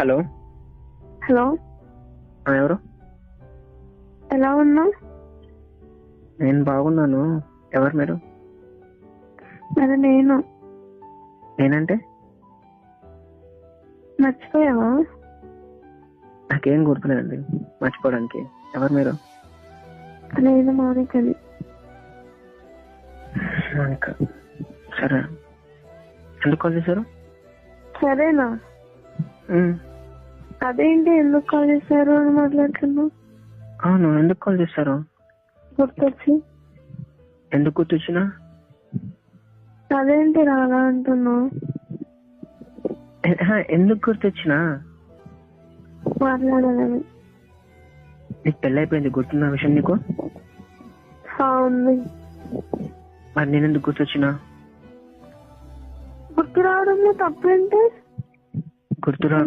Hello. Hello, ఎవరు? ఎలా ఉన్నావు? నేను బాగున్నాను. ఎవరు మీరు? అది నేను. నేనంటే మర్చిపోయావా? నాకేం గుర్తులేదండి మర్చిపోవడానికి. ఎవరు మీరు? నేను మౌనికని. మౌనిక. సరే, ఎందుకు కాల్ చేశారు? సరేనా? అదేంటి ఎందుకు కాల్ చేశారు అని మాట్లాడుతున్నావు? అవును, ఎందుకు కాల్ చేశారు? గుర్తొచ్చి. ఎందుకు గుర్తొచ్చినా? అదేంటి రాలా అంటున్నావు? ఎందుకు గుర్తొచ్చినా? మాట్లాడాలని. నీకు పెళ్ళైపోయింది, గుర్తున్న విషయం నీకు? ఉంది. మరి నేను ఎందుకు గుర్తొచ్చినా? గుర్తు రావడంలో తప్పేంటి? గుర్తురా